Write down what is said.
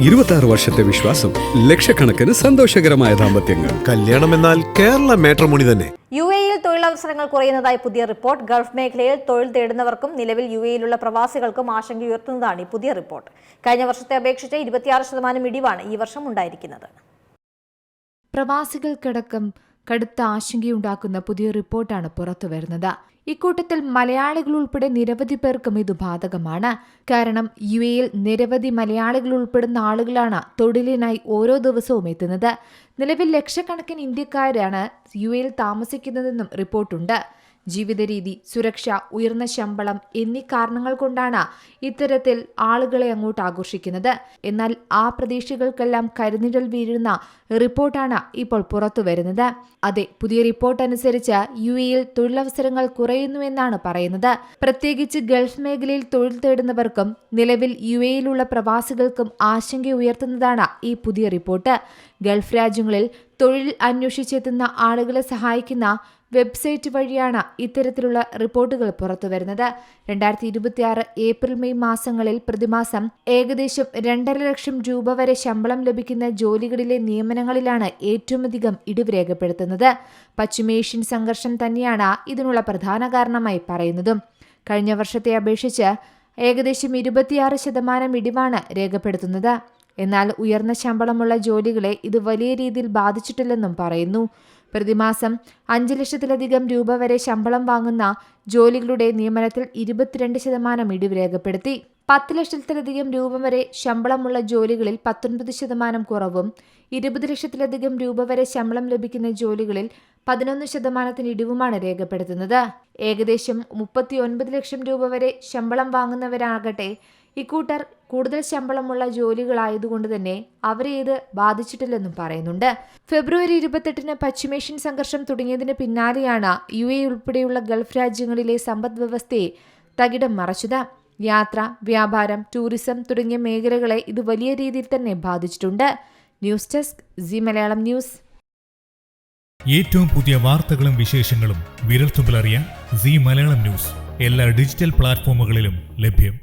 26 വർഷത്തെ വിശ്വാസം, ലക്ഷക്കണക്കിന് സന്തോഷകരമായ ദാമ്പത്യങ്ങൾ. കല്യാണം എന്നാൽ കേരള മാട്രിമോണി തന്നെ. യുഎഇയിൽ തൊഴിലവസരങ്ങൾ കുറയുന്നതായി പുതിയ റിപ്പോർട്ട്. ഗൾഫ് മേഖലയിൽ തൊഴിൽ തേടുന്നവർക്കും നിലവിൽ യുഎഇയിലുള്ള പ്രവാസികൾക്കും ആശങ്കയുയർത്തുന്നതാണ് ഈ പുതിയ റിപ്പോർട്ട്. കഴിഞ്ഞ വർഷത്തെ അപേക്ഷിച്ച് 26% ഇടിവാണ് ഈ വർഷം ഉണ്ടായിരിക്കുന്നത്. പ്രവാസികൾക്കടക്കം കടുത്ത ആശങ്കയുണ്ടാക്കുന്ന പുതിയ റിപ്പോർട്ടാണ് പുറത്തുവരുന്നത്. ഇക്കൂട്ടത്തിൽ മലയാളികൾ ഉൾപ്പെടെ നിരവധി പേർക്കും ഇത് ബാധകമാണ്. കാരണം യുഎഇയിൽ നിരവധി മലയാളികൾ ഉൾപ്പെടുന്ന ആളുകളാണ് തൊഴിലിനായി ഓരോ ദിവസവും എത്തുന്നത്. നിലവിൽ ലക്ഷക്കണക്കിന് ഇന്ത്യക്കാരാണ് യുഎഇയിൽ താമസിക്കുന്നതെന്നും റിപ്പോർട്ടുണ്ട്. ജീവിതരീതി, സുരക്ഷ, ഉയർന്ന ശമ്പളം എന്നീ കാരണങ്ങൾ കൊണ്ടാണ് ഇത്തരത്തിൽ ആളുകളെ അങ്ങോട്ട് ആകർഷിക്കുന്നത്. എന്നാൽ ആ പ്രതീക്ഷകൾക്കെല്ലാം കരിനിഴൽ വീഴുന്ന റിപ്പോർട്ടാണ് ഇപ്പോൾ പുറത്തുവരുന്നത്. അതെ, പുതിയ റിപ്പോർട്ട് അനുസരിച്ച് യുഎഇയിൽ തൊഴിലവസരങ്ങൾ കുറയുന്നുവെന്നാണ് പറയുന്നത്. പ്രത്യേകിച്ച് ഗൾഫ് മേഖലയിൽ തൊഴിൽ തേടുന്നവർക്കും നിലവിൽ യുഎഇയിലുള്ള പ്രവാസികൾക്കും ആശങ്കയുയർത്തുന്നതാണ് ഈ പുതിയ റിപ്പോർട്ട്. ഗൾഫ് രാജ്യങ്ങളിൽ തൊഴിൽ അന്വേഷിച്ചെത്തുന്ന ആളുകളെ സഹായിക്കുന്ന വെബ്സൈറ്റ് വഴിയാണ് ഇത്തരത്തിലുള്ള റിപ്പോർട്ടുകൾ പുറത്തുവരുന്നത്. 2026 ഏപ്രിൽ മെയ് മാസങ്ങളിൽ പ്രതിമാസം ഏകദേശം 2.5 ലക്ഷം രൂപ വരെ ശമ്പളം ലഭിക്കുന്ന ജോലികളിലെ നിയമനങ്ങളിലാണ് ഏറ്റവുമധികം ഇടിവ് രേഖപ്പെടുത്തുന്നത്. പശ്ചിമേഷ്യൻ സംഘർഷം തന്നെയാണ് ഇതിനുള്ള പ്രധാന കാരണമായി പറയുന്നതും. കഴിഞ്ഞ വർഷത്തെ അപേക്ഷിച്ച് ഏകദേശം 26% ഇടിവാണ് രേഖപ്പെടുത്തുന്നത്. എന്നാൽ ഉയർന്ന ശമ്പളമുള്ള ജോലികളെ ഇത് വലിയ രീതിയിൽ ബാധിച്ചിട്ടില്ലെന്നും പറയുന്നു. പ്രതിമാസം 5 ലക്ഷത്തിലധികം രൂപ വരെ ശമ്പളം വാങ്ങുന്ന ജോലികളുടെ നിയമനത്തിൽ 22% ഇടിവ് രേഖപ്പെടുത്തി. 10 ലക്ഷത്തിലധികം രൂപ വരെ ശമ്പളമുള്ള ജോലികളിൽ 19% കുറവും 20 ലക്ഷത്തിലധികം രൂപ വരെ ശമ്പളം ലഭിക്കുന്ന ജോലികളിൽ 11% ഇടിവുമാണ് രേഖപ്പെടുത്തുന്നത്. ഏകദേശം 39 ലക്ഷം രൂപ വരെ ശമ്പളം വാങ്ങുന്നവരാകട്ടെ ഇക്കൂട്ടർ കൂടുതൽ ശമ്പളമുള്ള ജോലികളായതുകൊണ്ട് തന്നെ അവരെ ഇത് ബാധിച്ചിട്ടില്ലെന്നും പറയുന്നുണ്ട്. ഫെബ്രുവരി 28-ന് പശ്ചിമേഷ്യൻ സംഘർഷം തുടങ്ങിയതിന് പിന്നാലെയാണ് യുഎഇ ഉൾപ്പെടെയുള്ള ഗൾഫ് രാജ്യങ്ങളിലെ സമ്പദ് വ്യവസ്ഥയെ തകിടം മറിച്ചത്. യാത്ര, വ്യാപാരം, ടൂറിസം തുടങ്ങിയ മേഖലകളെ ഇത് വലിയ രീതിയിൽ തന്നെ ബാധിച്ചിട്ടുണ്ട്. News desk C Malayalam news. ഏറ്റവും പുതിയ വാർത്തകളും വിശേഷങ്ങളും വിരൽത്തുമ്പിലറിയാൻ സി മലയാളം ന്യൂസ് എല്ലാ ഡിജിറ്റൽ പ്ലാറ്റ്ഫോമുകളിലും ലഭ്യം.